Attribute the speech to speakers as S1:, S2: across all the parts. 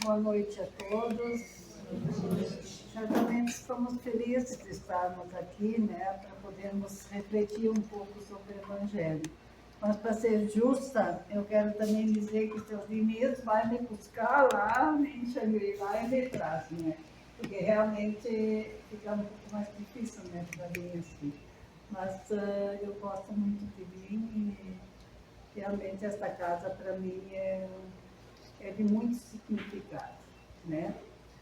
S1: Boa noite a todos. Certamente estamos felizes de estarmos aqui, né, para podermos refletir um pouco sobre o Evangelho. Mas, para ser justa, eu quero também dizer que o seu Diniz vai me buscar lá em Xangri-Lá e me traz, né? Porque realmente fica um pouco mais difícil, né, para vir assim. Mas eu gosto muito de vir e realmente esta casa, para mim, é de muito significado, né?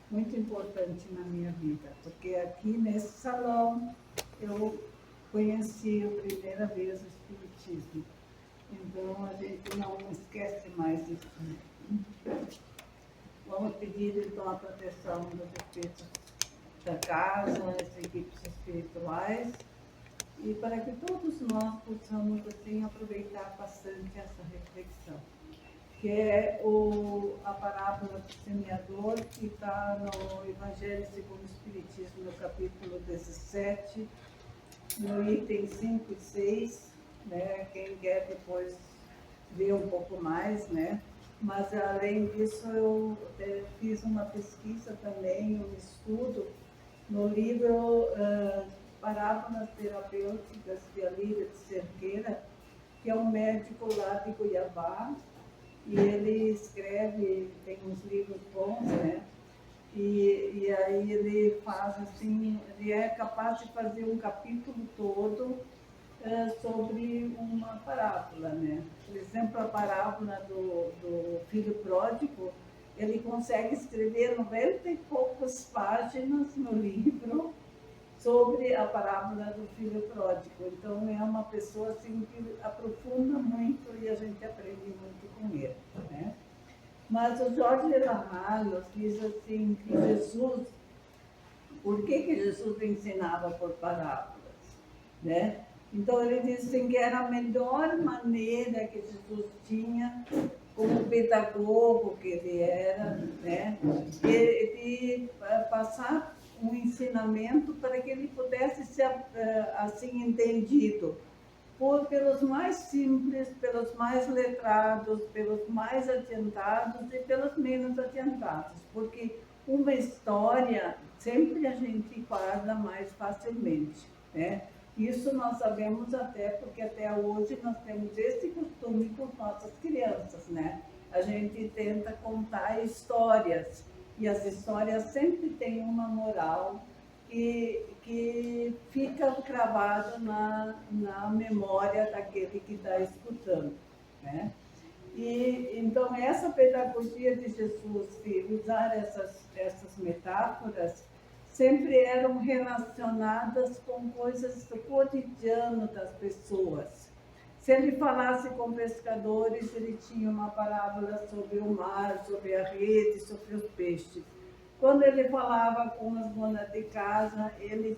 S1: Muito importante na minha vida, porque aqui nesse salão eu conheci a primeira vez o Espiritismo. Então a gente não esquece mais isso. Vamos pedir então a proteção dos espíritos da casa, das equipes espirituais, e para que todos nós possamos assim aproveitar bastante essa reflexão, que é a parábola do semeador, que está no Evangelho segundo o Espiritismo, no capítulo 17, no item 5 e 6, né? Quem quer depois ver um pouco mais, né? Mas, além disso, eu fiz uma pesquisa também, um estudo, no livro Parábolas Terapêuticas de Alírio de Cerqueira, que é um médico lá de Cuiabá, e ele escreve, tem uns livros bons, né? E aí ele faz assim, ele é capaz de fazer um capítulo todo sobre uma parábola, né? Por exemplo, a parábola do filho pródigo, ele consegue escrever 90 e poucas páginas no livro sobre a parábola do filho pródigo. Então, é uma pessoa assim, que aprofunda muito e a gente aprende muito com ele, né? Mas o Jorge Lamar nos diz assim que Jesus, por que Jesus ensinava por parábolas, né? Então, ele diz assim, que era a melhor maneira que Jesus tinha, como pedagogo que ele era, né? De passar um ensinamento para que ele pudesse ser assim entendido pelos mais simples, pelos mais letrados, pelos mais adiantados e pelos menos adiantados, porque uma história sempre a gente guarda mais facilmente, né? Isso nós sabemos até porque até hoje nós temos esse costume com nossas crianças, né? A gente tenta contar histórias, e as histórias sempre têm uma moral que fica gravado na memória daquele que está escutando, né? E então essa pedagogia de Jesus, de usar essas metáforas, sempre eram relacionadas com coisas do cotidiano das pessoas. Se ele falasse com pescadores, ele tinha uma parábola sobre o mar, sobre a rede, sobre os peixes. Quando ele falava com as donas de casa, ele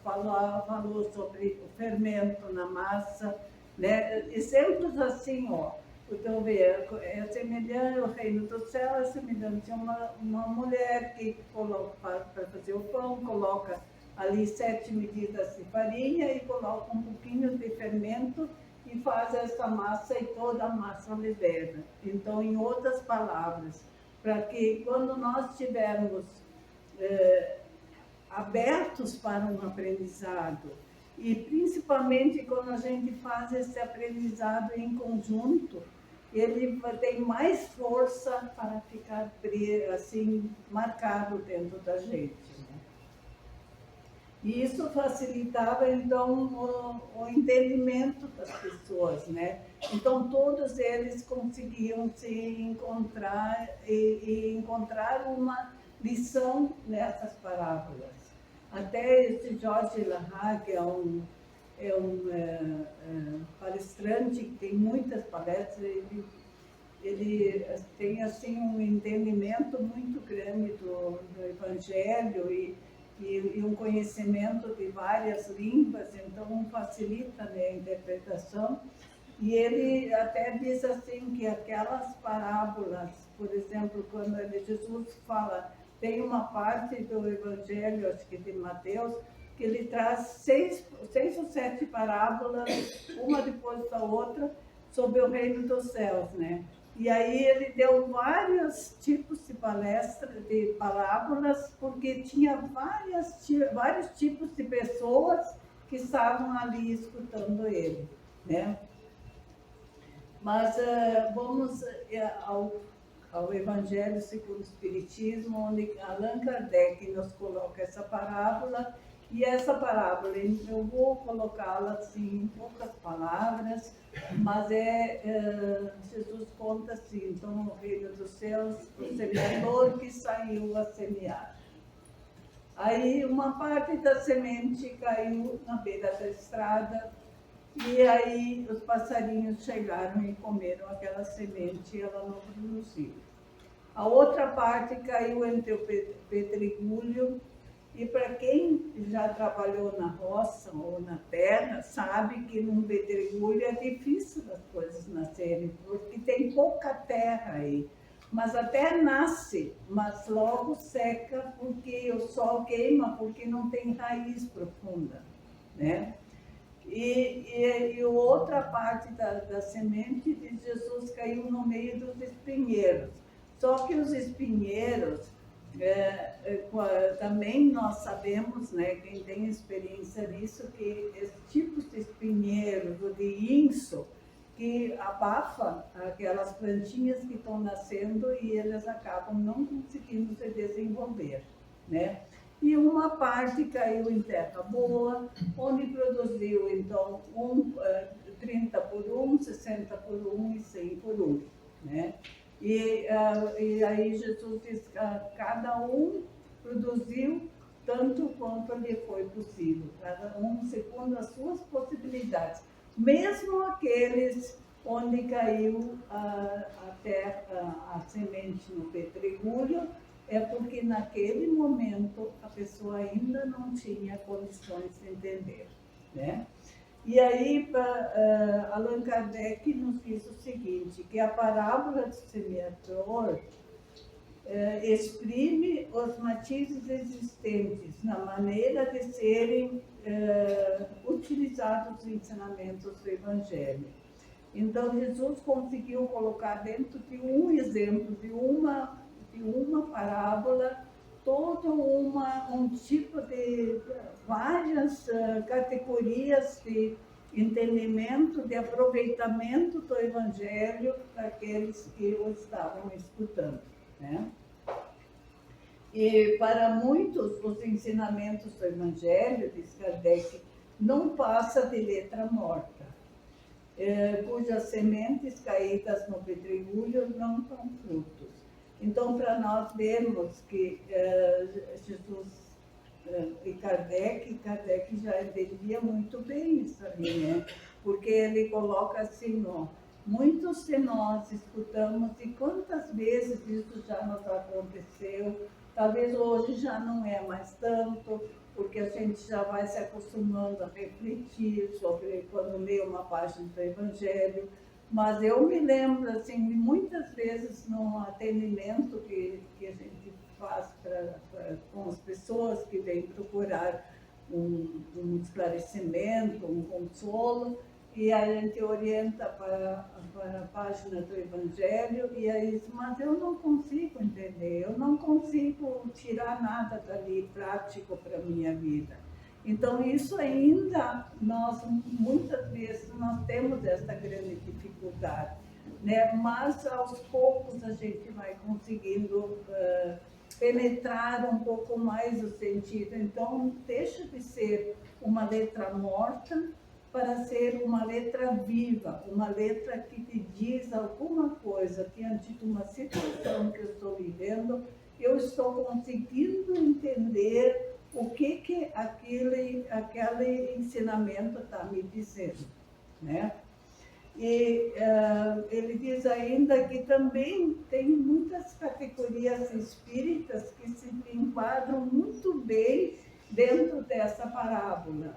S1: falou sobre o fermento na massa, né? Exemplos assim, ó. Então, é semelhante, o reino do céu é semelhante a uma mulher que coloca, para fazer o pão, coloca ali 7 medidas de farinha e coloca um pouquinho de fermento e faz essa massa e toda a massa leveda. Então, em outras palavras, para que quando nós estivermos abertos para um aprendizado, e principalmente quando a gente faz esse aprendizado em conjunto, ele tem mais força para ficar assim, marcado dentro da gente, né? E isso facilitava, então, o entendimento das pessoas, né? Então, todos eles conseguiam se encontrar e encontrar uma lição nessas parábolas. Até esse Jorge Lamar, que é um palestrante que tem muitas palestras, ele tem assim um entendimento muito grande do Evangelho e um conhecimento de várias línguas, então facilita, né, a interpretação. E ele até diz assim que aquelas parábolas, por exemplo, quando Jesus fala, tem uma parte do Evangelho, acho que de Mateus, que ele traz 6 ou 7 parábolas, uma depois da outra, sobre o reino dos céus, né? E aí ele deu vários tipos de parábolas palestras, de parábolas, porque tinha vários tipos de pessoas que estavam ali escutando ele, né? Mas vamos ao Evangelho segundo o Espiritismo, onde Allan Kardec nos coloca essa parábola, e essa parábola, eu vou colocá-la assim, em poucas palavras, mas Jesus conta assim, então, no reino dos céus, o semeador que saiu a semear. Aí uma parte da semente caiu na beira da estrada, e aí os passarinhos chegaram e comeram aquela semente e ela não produziu. A outra parte caiu entre o pedregulho, e para quem já trabalhou na roça ou na terra, sabe que num pedregulho é difícil as coisas nascerem, porque tem pouca terra aí. Mas a terra nasce, mas logo seca porque o sol queima, porque não tem raiz profunda, né? E outra parte da semente de Jesus caiu no meio dos espinheiros. Só que os espinheiros, também nós sabemos, né, quem tem experiência nisso, que esses tipos de espinheiros, ou de inso, que abafa aquelas plantinhas que estão nascendo e elas acabam não conseguindo se desenvolver, né? E uma parte caiu em terra boa, onde produziu, então, 30 por 1, 60 por 1 e 100 por 1, né? E aí Jesus diz que cada um produziu tanto quanto lhe foi possível, cada um segundo as suas possibilidades. Mesmo aqueles onde caiu a semente no pedregulho, é porque naquele momento a pessoa ainda não tinha condições de entender, né? E aí Allan Kardec nos diz o seguinte, que a parábola do semeador exprime os matizes existentes na maneira de serem utilizados os ensinamentos do Evangelho. Então, Jesus conseguiu colocar dentro de um exemplo, de uma parábola, todo um tipo de várias categorias de entendimento, de aproveitamento do Evangelho para aqueles que o estavam escutando, né? E para muitos, os ensinamentos do Evangelho, diz Kardec, não passa de letra morta, cujas sementes caídas no pedregulho não dão frutos. Então, para nós vermos que Jesus e Kardec já entendia muito bem isso ali, né? Porque ele coloca assim, ó, muitos de nós escutamos, e quantas vezes isso já nos aconteceu, talvez hoje já não é mais tanto, porque a gente já vai se acostumando a refletir sobre quando lê uma página do Evangelho. Mas eu me lembro, assim, muitas vezes no atendimento que a gente faz com as pessoas que vêm procurar um esclarecimento, um consolo, e a gente orienta para a página do Evangelho, e aí diz, mas eu não consigo entender, eu não consigo tirar nada dali prático para a minha vida. Então, isso ainda, muitas vezes, nós temos essa grande dificuldade, né? Mas, aos poucos, a gente vai conseguindo penetrar um pouco mais o sentido. Então, deixa de ser uma letra morta para ser uma letra viva, uma letra que te diz alguma coisa, diante de uma situação que eu estou vivendo, eu estou conseguindo entender o que aquele ensinamento está me dizendo, né? E ele diz ainda que também tem muitas categorias espíritas que se enquadram muito bem dentro dessa parábola.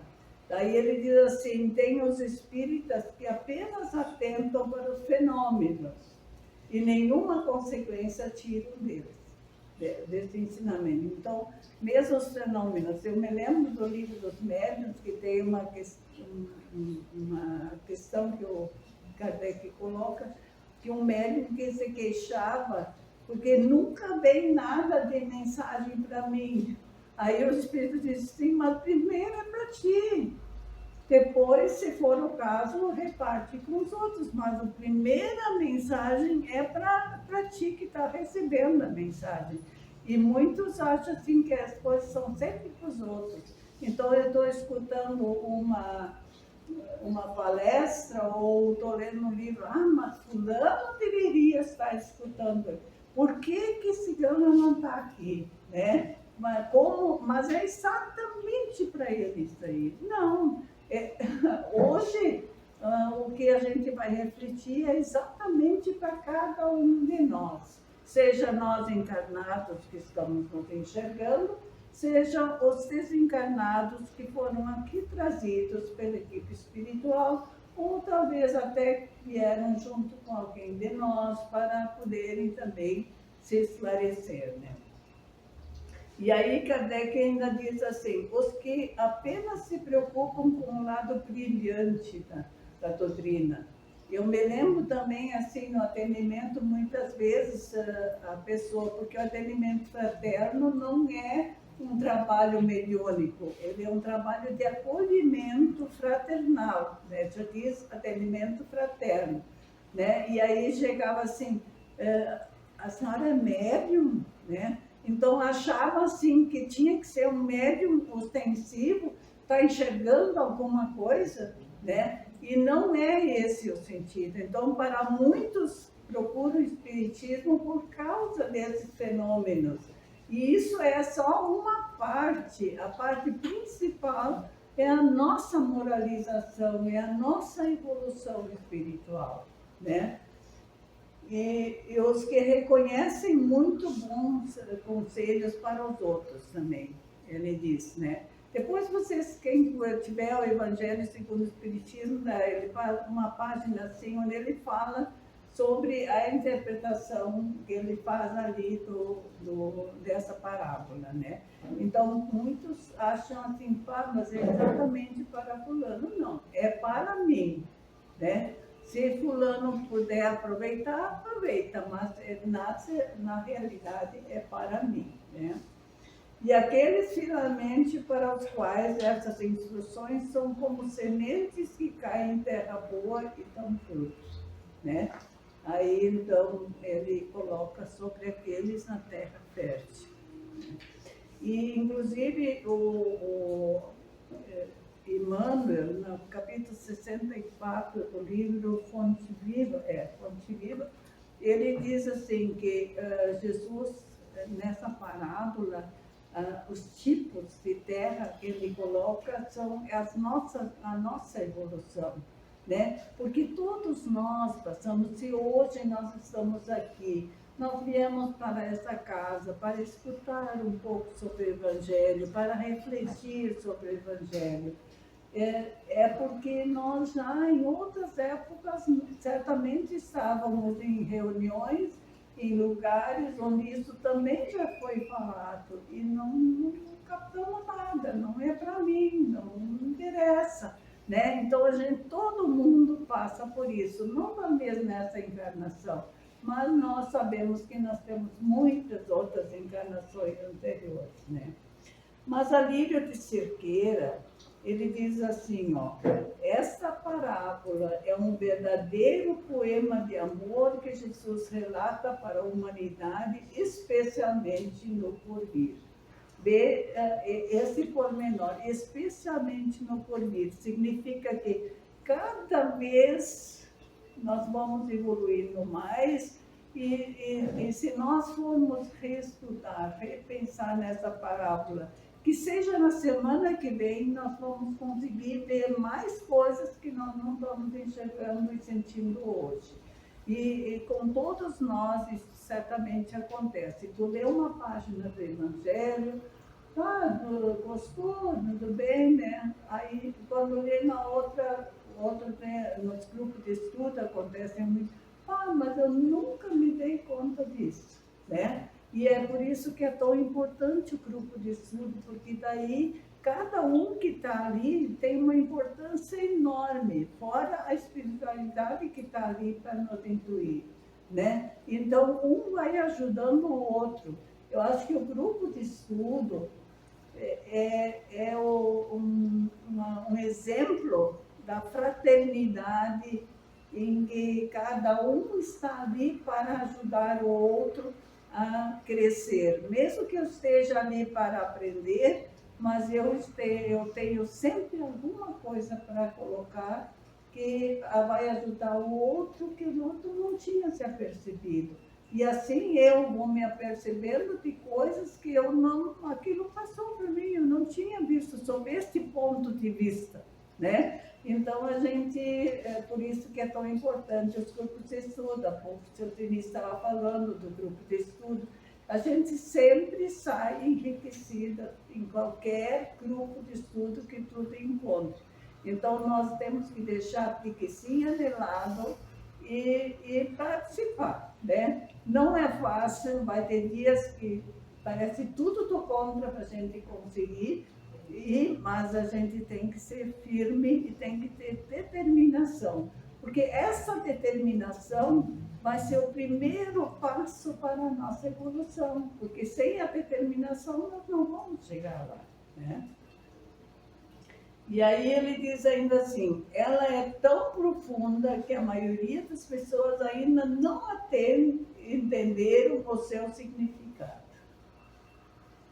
S1: Daí ele diz assim, tem os espíritas que apenas atentam para os fenômenos e nenhuma consequência tiram deles, desse ensinamento. Então, mesmo os fenômenos, eu me lembro do livro dos médiuns, que tem uma questão que o Kardec coloca, que um médium que se queixava porque nunca vem nada de mensagem para mim. Aí o Espírito disse, sim, mas primeiro é para ti. Depois, se for o caso, reparte com os outros, mas a primeira mensagem é para ti que está recebendo a mensagem. E muitos acham assim que as coisas são sempre para os outros. Então, eu estou escutando uma palestra ou estou lendo um livro, mas fulano deveria estar escutando. Por que cigano não está aqui? Né? Mas é exatamente para ele isso aí. Não. Hoje, o que a gente vai refletir é exatamente para cada um de nós. Seja nós encarnados que estamos nos enxergando, seja os desencarnados que foram aqui trazidos pela equipe espiritual, ou talvez até vieram junto com alguém de nós para poderem também se esclarecer, né? E aí Kardec ainda diz assim, os que apenas se preocupam com o lado brilhante da doutrina. Eu me lembro também, assim, no atendimento, muitas vezes a pessoa, porque o atendimento fraterno não é um trabalho mediúnico, ele é um trabalho de acolhimento fraternal, né? Já diz atendimento fraterno, né? E aí chegava assim, a senhora é médium, né? Então achava assim que tinha que ser um médium ostensivo, está enxergando alguma coisa, né? E não é esse o sentido. Então, para muitos procuram o espiritismo por causa desses fenômenos. E isso é só uma parte. A parte principal é a nossa moralização, é a nossa evolução espiritual, né? E os que reconhecem muito bons conselhos para os outros também, ele diz, né? Depois vocês, quem tiver o Evangelho segundo o Espiritismo, né, ele faz uma página assim, onde ele fala sobre a interpretação que ele faz ali dessa parábola, né? Então, muitos acham assim, mas é exatamente para fulano. Não, é para mim, né? Se fulano puder aproveitar, aproveita, mas na realidade é para mim, né? E aqueles finalmente para os quais essas instruções são como sementes que caem em terra boa e dão frutos, né? Aí então ele coloca sobre aqueles na terra fértil. E inclusive Emmanuel, no capítulo 64 do livro Fonte Viva, ele diz assim que Jesus, nessa parábola, os tipos de terra que ele coloca são a nossa evolução, né? Porque todos nós passamos, se hoje nós estamos aqui, nós viemos para essa casa para escutar um pouco sobre o Evangelho, para refletir sobre o Evangelho. É porque nós já em outras épocas certamente estávamos em reuniões, em lugares onde isso também já foi falado e não captamos nada, não é para mim, não interessa, né? Então todo mundo passa por isso, não talvez nessa encarnação, mas nós sabemos que nós temos muitas outras encarnações anteriores, né? Mas a Lírio de Cerqueira, ele diz assim, ó, esta parábola é um verdadeiro poema de amor que Jesus relata para a humanidade, especialmente no porvir. Esse pormenor, especialmente no porvir, significa que cada vez nós vamos evoluindo mais e se nós formos reestudar, repensar nessa parábola, que seja na semana que vem, nós vamos conseguir ver mais coisas que nós não estamos enxergando e sentindo hoje. E com todos nós, isso certamente acontece. Tu lê uma página do Evangelho, gostou, tudo bem, né? Aí, quando lê na outra né, nos grupos de estudo, acontecem muito, mas eu nunca me dei conta disso, né? E é por isso que é tão importante o grupo de estudo, porque daí cada um que está ali tem uma importância enorme, fora a espiritualidade que está ali para nos incluir, né? Então, um vai ajudando o outro. Eu acho que o grupo de estudo um exemplo da fraternidade em que cada um está ali para ajudar o outro a crescer. Mesmo que eu esteja ali para aprender, mas eu tenho sempre alguma coisa para colocar que vai ajudar o outro que o outro não tinha se apercebido. E assim eu vou me apercebendo de coisas que eu não, aquilo passou para mim, eu não tinha visto sob este ponto de vista, né? Então a gente, por isso que é tão importante os grupos de estudo, há pouco o seu Denis estava falando do grupo de estudo, a gente sempre sai enriquecida em qualquer grupo de estudo que tu encontre. Então nós temos que deixar a preguicinha de lado e participar, né? Não é fácil, vai ter dias que parece tudo do contra para a gente conseguir, mas a gente tem que ser firme e tem que ter determinação, porque essa determinação vai ser o primeiro passo para a nossa evolução, porque sem a determinação nós não vamos chegar lá, né? E aí ele diz ainda assim, ela é tão profunda que a maioria das pessoas ainda não entenderam o seu significado.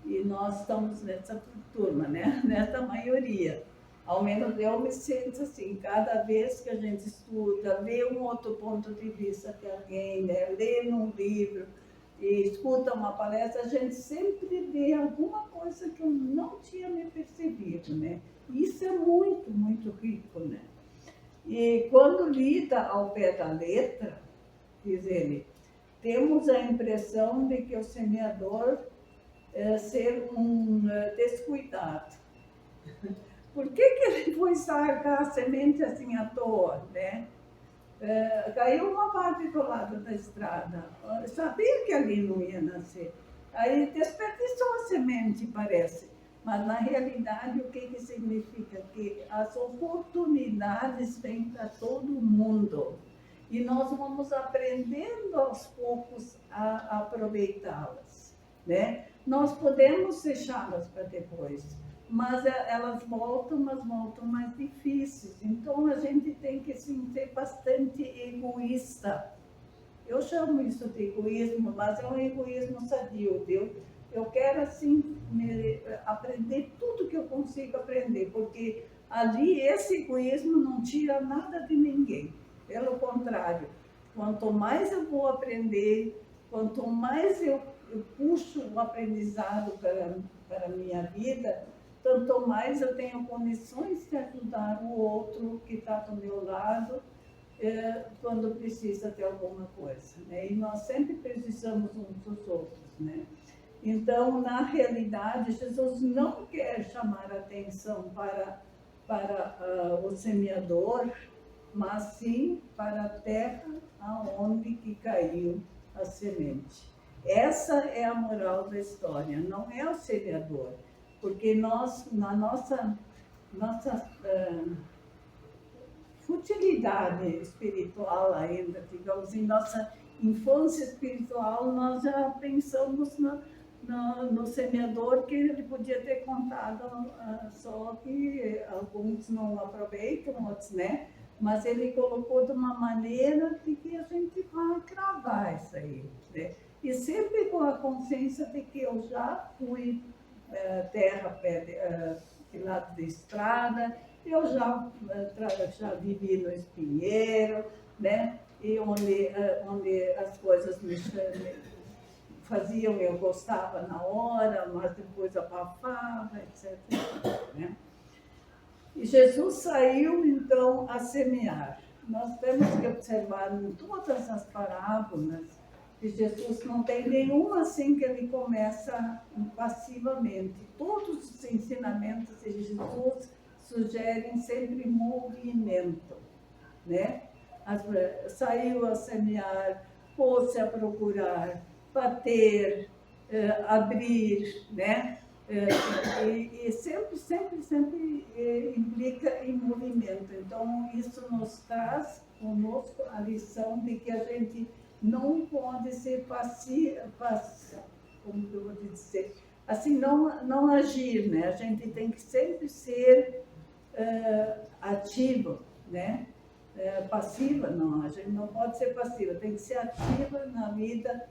S1: E nós estamos nessa turma, né? Nessa maioria. Ao menos eu me sinto assim, cada vez que a gente estuda, vê um outro ponto de vista de alguém, né? Lê num livro e escuta uma palestra, a gente sempre vê alguma coisa que eu não tinha me percebido, né? Isso é muito, muito rico, né? E quando lida ao pé da letra, diz ele, temos a impressão de que o semeador ser um descuidado. Por que ele foi sacar a semente assim à toa, né? Caiu uma parte do lado da estrada, sabia que ali não ia nascer. Aí desperdiçou a semente, parece. Mas, na realidade, o que significa? Que as oportunidades vêm para todo mundo. E nós vamos aprendendo aos poucos a aproveitá-las, né? Nós podemos deixá-las para depois, mas elas voltam, mas voltam mais difíceis. Então, a gente tem que ser bastante egoísta. Eu chamo isso de egoísmo, mas é um egoísmo sadio, viu? Eu quero, assim, aprender tudo que eu consigo aprender, porque ali esse egoísmo não tira nada de ninguém. Pelo contrário, quanto mais eu vou aprender, quanto mais eu puxo o aprendizado para a minha vida, tanto mais eu tenho condições de ajudar o outro que está do meu lado, quando precisa de alguma coisa, né? E nós sempre precisamos uns dos outros, né? Então, na realidade, Jesus não quer chamar a atenção para o semeador, mas sim para a terra aonde que caiu a semente. Essa é a moral da história, não é o semeador, porque nós, na nossa futilidade espiritual ainda, digamos, em nossa infância espiritual, nós já pensamos no semeador que ele podia ter contado, só que alguns não aproveitam, outros, né? Mas ele colocou de uma maneira de que a gente vai cravar isso aí, né? E sempre com a consciência de que eu já fui terra de lado de estrada, eu já vivi no espinheiro, né? E onde as coisas me faziam, eu gostava na hora, mas depois abafava, etc. Né? E Jesus saiu, então, a semear. Nós temos que observar em todas as parábolas que Jesus não tem nenhuma assim que ele começa passivamente. Todos os ensinamentos de Jesus sugerem sempre movimento, né? Saiu a semear, pôs-se a procurar, bater, abrir, né? E sempre implica em movimento. Então, isso nos traz conosco a lição de que a gente não pode ser passivo, como que eu vou te dizer? Assim, não agir, né? A gente tem que sempre ser ativo, né? Passiva, não, a gente não pode ser passiva, tem que ser ativa na vida,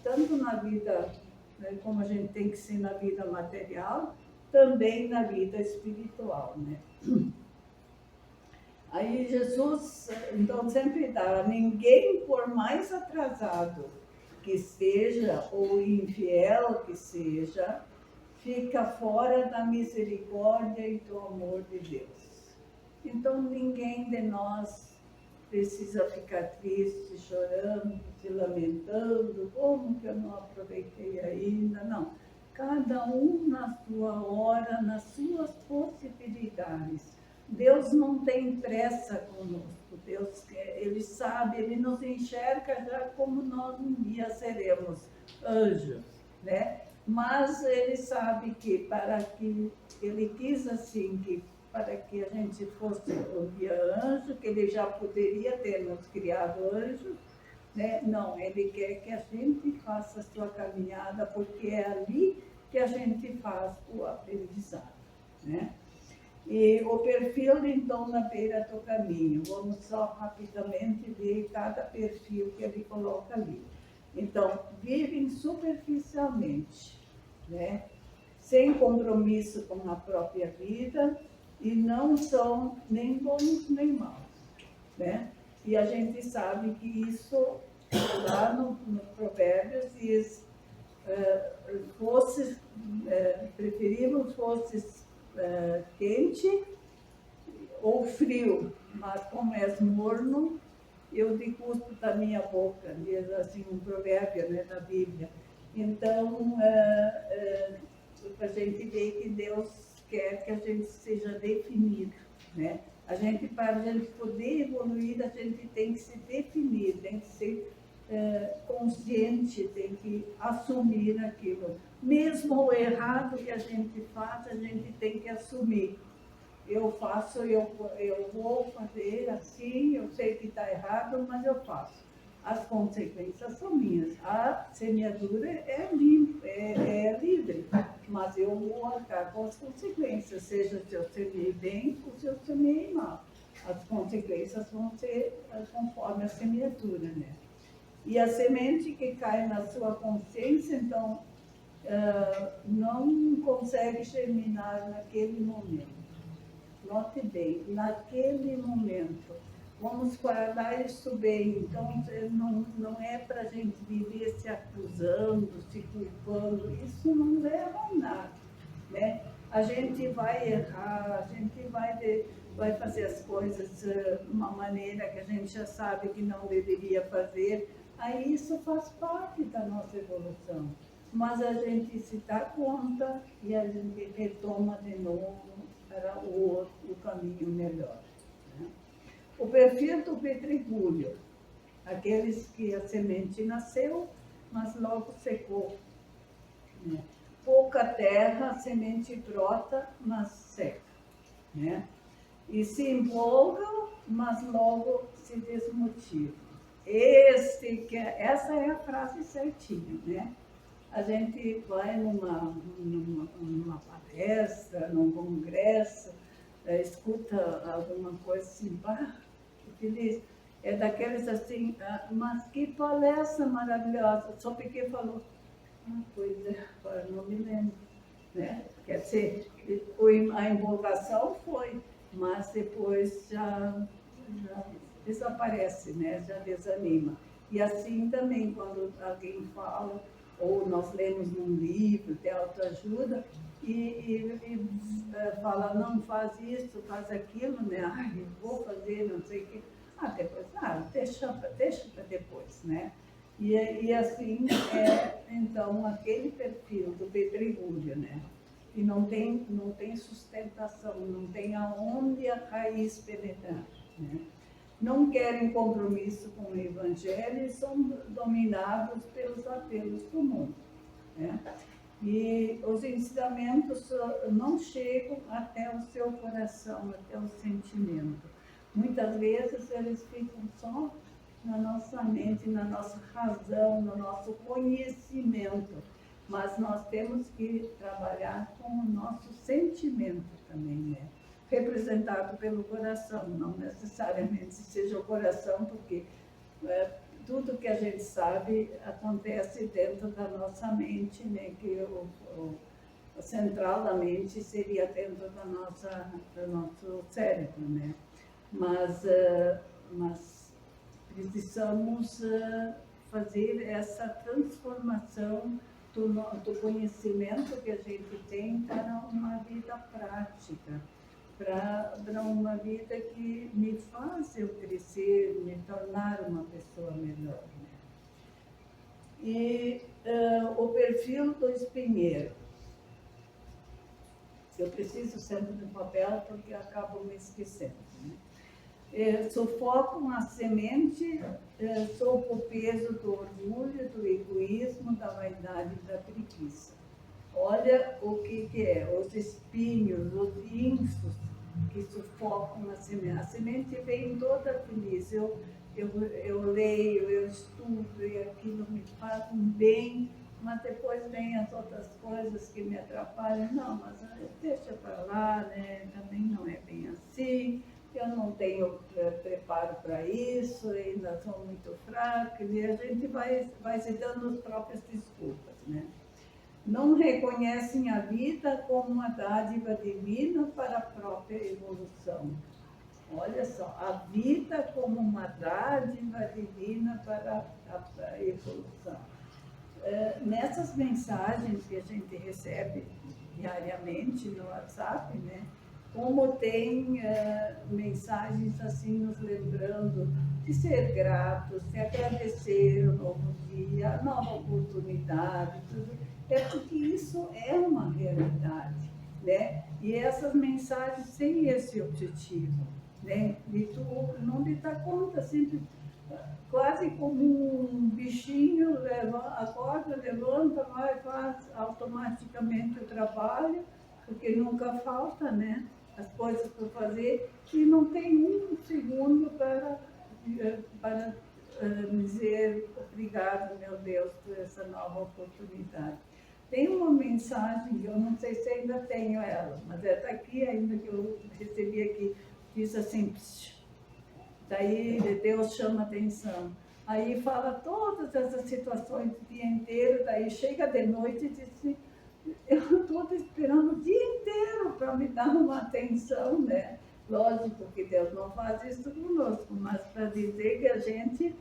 S1: tanto na vida, como a gente tem que ser na vida material, também na vida espiritual, né? Aí Jesus, então, sempre dá, ninguém, por mais atrasado que seja, ou infiel que seja, fica fora da misericórdia e do amor de Deus. Então, ninguém de nós precisa ficar triste, chorando, se lamentando, como que eu não aproveitei ainda, não. Cada um na sua hora, nas suas possibilidades. Deus não tem pressa conosco, Deus Ele sabe, Ele nos enxerga já como nós um dia seremos anjos, né? Mas Ele sabe que Ele quis assim, que para que a gente fosse um dia anjo, que Ele já poderia ter nos criado anjos, né? Não, Ele quer que a gente faça a sua caminhada, porque é ali que a gente faz o aprendizado, né? E o perfil, então, na beira do caminho. Vamos só rapidamente ver cada perfil que ele coloca ali. Então, vivem superficialmente, né? Sem compromisso com a própria vida e não são nem bons nem maus, né? E a gente sabe que isso, lá no Provérbios, diz, preferível fosses quente ou frio, mas como és morno, eu te cuspo da minha boca, diz assim um provérbio, né, da Bíblia. Então, a gente vê que Deus quer que a gente seja definido, né? Para a gente poder evoluir, a gente tem que se definir, tem que ser consciente, tem que assumir aquilo. Mesmo o errado que a gente faz, a gente tem que assumir. Eu vou fazer assim, eu sei que está errado, mas eu faço. As consequências são minhas. A semeadura é livre, mas eu vou arcar com as consequências, seja se eu semei bem ou se eu semei mal. As consequências vão ser conforme a semeadura, né? E a semente que cai na sua consciência, então, não consegue germinar naquele momento. Note bem, naquele momento. Vamos guardar isso bem. Então, não é para a gente viver se acusando, se culpando. Isso não leva a nada, né? A gente vai errar, a gente vai fazer as coisas de uma maneira que a gente já sabe que não deveria fazer. Aí isso faz parte da nossa evolução. Mas a gente se dá conta e a gente retoma de novo para o caminho melhor, né? O perfil do pedregulho, aqueles que a semente nasceu, mas logo secou, né? Pouca terra, a semente brota, mas seca, né? E se empolgam, mas logo se desmotivam. Essa é a frase certinha, né? A gente vai numa palestra, num congresso, escuta alguma coisa assim, que feliz. É daqueles assim, mas que palestra maravilhosa. Só porque falou, pois é, agora não me lembro, né? Quer dizer, a empolgação foi, mas depois já desaparece, né? Já desanima. E assim também, quando alguém fala, ou nós lemos num livro de autoajuda e fala, não, faz isso, faz aquilo, né? Ai, eu vou fazer, não sei o quê. Depois, deixa para depois, né? E assim, então, aquele perfil do pedregulho, né? E não tem sustentação, não tem aonde a raiz penetrar, né? Não querem compromisso com o Evangelho e são dominados pelos apelos do mundo, né? E os ensinamentos não chegam até o seu coração, até o sentimento. Muitas vezes eles ficam só na nossa mente, na nossa razão, no nosso conhecimento. Mas nós temos que trabalhar com o nosso sentimento também, né? Representado pelo coração, não necessariamente seja o coração, porque tudo que a gente sabe acontece dentro da nossa mente, né? Que o central da mente seria dentro do nosso cérebro, né? Mas precisamos fazer essa transformação do conhecimento que a gente tem para uma vida prática, para uma vida que me faz eu crescer, me tornar uma pessoa melhor. Né? E o perfil do espinheiro. Eu preciso sempre de um papel porque eu acabo me esquecendo. Né? Sufocam a semente sob o peso do orgulho, do egoísmo, da vaidade e da preguiça. Olha o que é, os espinhos, os insos que sufocam a semente. A semente vem toda feliz, eu leio, eu estudo e aquilo me faz um bem, mas depois vem as outras coisas que me atrapalham. Não, mas deixa para lá, né? Também não é bem assim. Eu não tenho preparo para isso, ainda sou muito fraca, e a gente vai se dando as próprias desculpas, né? Não reconhecem a vida como uma dádiva divina para a própria evolução. Olha só, a vida como uma dádiva divina para a evolução. Nessas mensagens que a gente recebe diariamente no WhatsApp, né? Como tem mensagens assim nos lembrando de ser gratos, de agradecer o novo dia, a nova oportunidade, tudo. É porque isso é uma realidade, né? E essas mensagens têm esse objetivo, né? E tu não te dá conta, sempre quase como um bichinho, acorda, levanta, vai, faz automaticamente o trabalho, porque nunca falta, né? As coisas para fazer, e não tem um segundo para dizer obrigado, meu Deus, por essa nova oportunidade. Tem uma mensagem, eu não sei se ainda tenho ela, mas está aqui ainda, que eu recebi aqui, diz assim, daí Deus chama atenção. Aí fala todas essas situações o dia inteiro, daí chega de noite e diz assim, eu estou esperando o dia inteiro para me dar uma atenção, né? Lógico que Deus não faz isso conosco, mas para dizer que a gente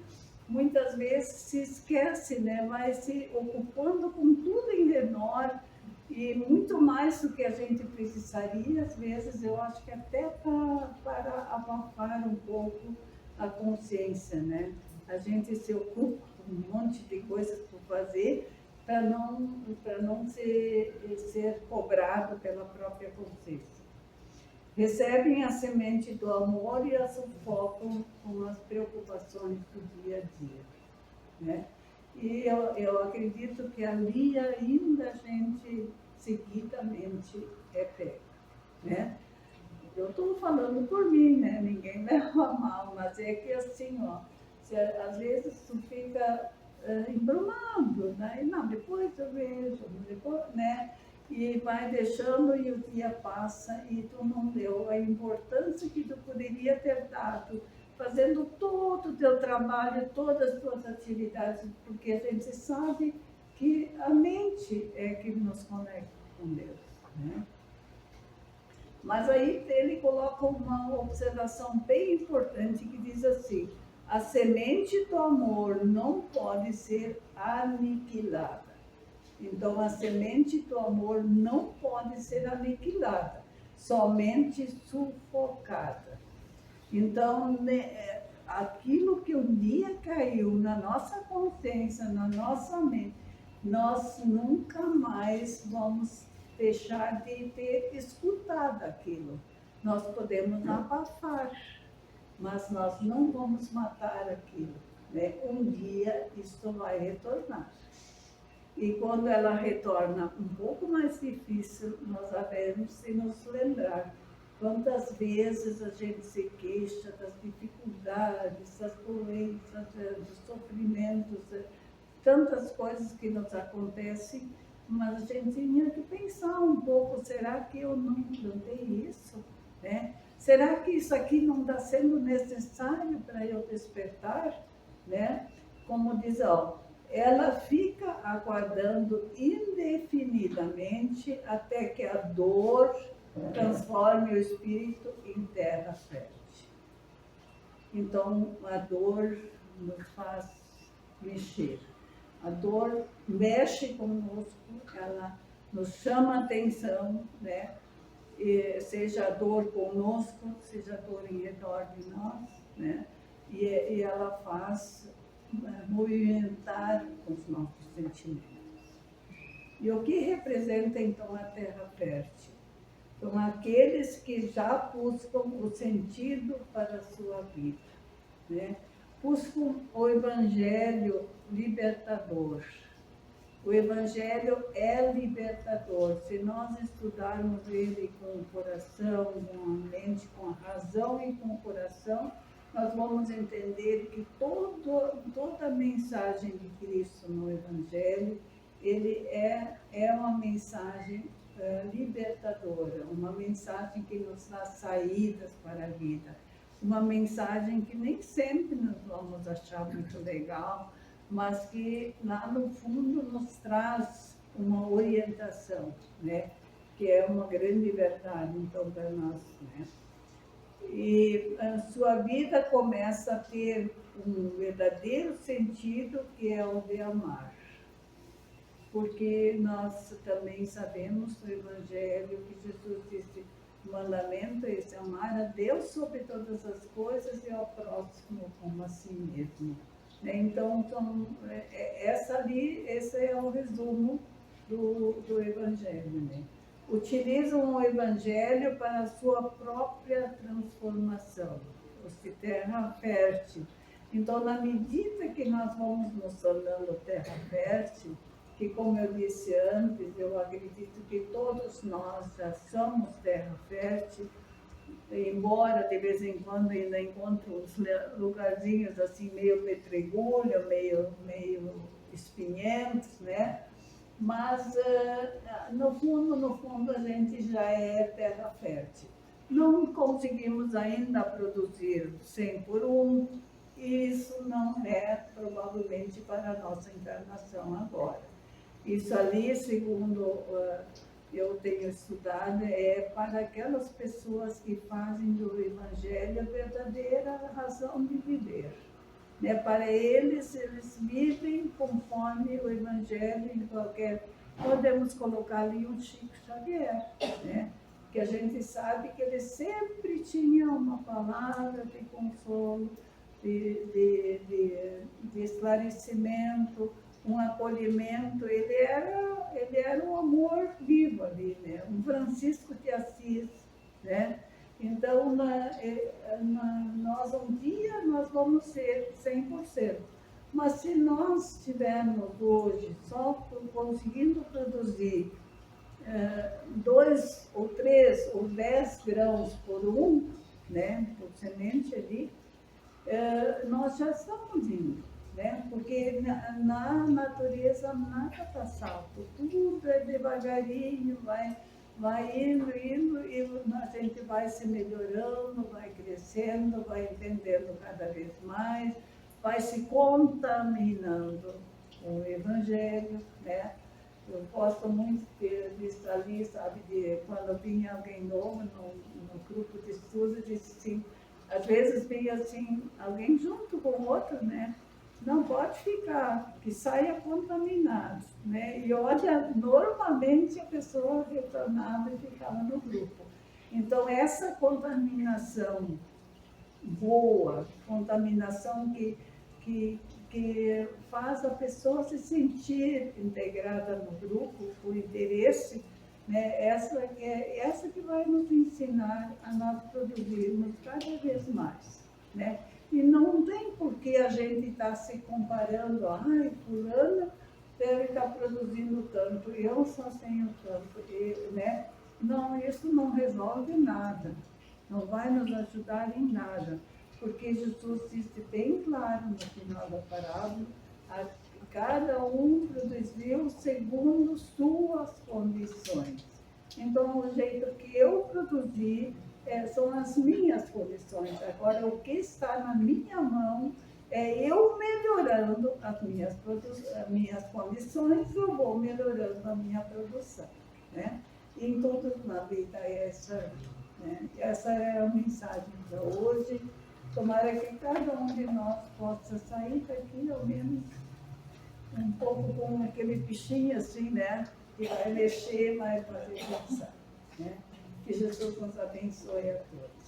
S1: muitas vezes se esquece, né? Vai se ocupando com tudo em menor e muito mais do que a gente precisaria, às vezes eu acho que até para abafar um pouco a consciência, né? A gente se ocupa com um monte de coisas por fazer para não ser cobrado pela própria consciência. Recebem a semente do amor e a sufocam com as preocupações do dia a dia, né? E eu acredito que ali ainda a gente seguidamente é pego, né? Eu estou falando por mim, né? Ninguém leva mal, mas é que assim, ó, às vezes tu fica embrumado, né? E não, depois eu vejo, depois, né? E vai deixando e o dia passa e tu não deu a importância que tu poderia ter dado, fazendo todo o teu trabalho, todas as tuas atividades, porque a gente sabe que a mente é que nos conecta com Deus, né? Mas aí ele coloca uma observação bem importante que diz assim, a semente do amor não pode ser aniquilada. Então, a semente do amor não pode ser aniquilada, somente sufocada. Então, né, aquilo que um dia caiu na nossa consciência, na nossa mente, nós nunca mais vamos deixar de ter escutado aquilo. Nós podemos abafar, mas nós não vamos matar aquilo, né? Um dia isso vai retornar. E quando ela retorna um pouco mais difícil, nós devemos se nos lembrar Quantas vezes a gente se queixa das dificuldades, das doenças, dos sofrimentos, tantas coisas que nos acontecem, mas a gente tinha que pensar um pouco, será que eu não plantei isso? Né? Será que isso aqui não está sendo necessário para eu despertar? Né? Como diz, ó, ela fica aguardando indefinidamente até que a dor transforme o espírito em terra fértil. Então, a dor nos faz mexer. A dor mexe conosco, ela nos chama a atenção, né? E seja a dor conosco, seja a dor em redor de nós, né? E ela faz movimentar os nossos sentimentos. E o que representa, então, a terra fértil? São aqueles que já buscam o sentido para a sua vida, né? Buscam o Evangelho libertador. O Evangelho é libertador. Se nós estudarmos ele com o coração, com a mente, com a razão e com o coração, nós vamos entender que toda a mensagem de Cristo no Evangelho, ele é uma mensagem libertadora, uma mensagem que nos dá saídas para a vida, uma mensagem que nem sempre nós vamos achar muito legal, mas que lá no fundo nos traz uma orientação, né? Que é uma grande verdade, então, para nós, né? E a sua vida começa a ter um verdadeiro sentido, que é o de amar. Porque nós também sabemos do Evangelho que Jesus disse, o mandamento é esse, amar a Deus sobre todas as coisas e ao próximo como a si mesmo. Então, esse é o resumo do Evangelho. Né? Utilizam o Evangelho para a sua própria transformação, ou terra fértil. Então, na medida que nós vamos nos tornando terra fértil, que, como eu disse antes, eu acredito que todos nós já somos terra fértil, embora de vez em quando ainda encontre uns lugarzinhos assim meio pedregulho, meio espinhentos, né? Mas no fundo a gente já é terra fértil. Não conseguimos ainda produzir 100 por 1, e isso não é provavelmente para a nossa encarnação agora. Isso ali, segundo eu tenho estudado, é para aquelas pessoas que fazem do Evangelho a verdadeira razão de viver. Né? Para eles vivem conforme o Evangelho em qualquer... Podemos colocar ali um Chico Xavier, né? Que a gente sabe que ele sempre tinha uma palavra de consolo, de esclarecimento, um acolhimento. Ele era um amor vivo ali, né? Um Francisco de Assis, né? Então, nós um dia nós vamos ser 100%. Mas se nós estivermos hoje só conseguindo produzir 2 ou 3 ou 10 grãos por 1, né, por semente ali, nós já estamos indo. Né? Porque na natureza nada está salvo, tudo é devagarinho, vai indo, e a gente vai se melhorando, vai crescendo, vai entendendo cada vez mais, vai se contaminando com o Evangelho, né? Eu gosto muito disso ali, sabe, de quando vinha alguém novo no grupo de estudo, disse assim, às vezes vinha assim, alguém junto com outro, né? Não pode ficar, que saia contaminado, né? E olha, normalmente a pessoa retornava e ficava no grupo. Então, essa contaminação boa, contaminação que faz a pessoa se sentir integrada no grupo, por interesse, né? Essa que vai nos ensinar a nós produzirmos cada vez mais, né? E não tem por que a gente estar se comparando, fulana deve estar produzindo tanto, eu só tenho tanto, né? Não, isso não resolve nada, não vai nos ajudar em nada, porque Jesus disse bem claro no final da parábola, cada um produziu segundo suas condições. Então, o jeito que eu produzi são as minhas condições. Agora, o que está na minha mão é eu melhorando as minhas condições, eu vou melhorando a minha produção, né? E em tudo na vida essa é a mensagem para hoje. Tomara que cada um de nós possa sair daqui, ao menos um pouco com aquele bichinho assim, né? Que vai mexer, mas fazer pensar, né? Que Jesus nos abençoe a todos.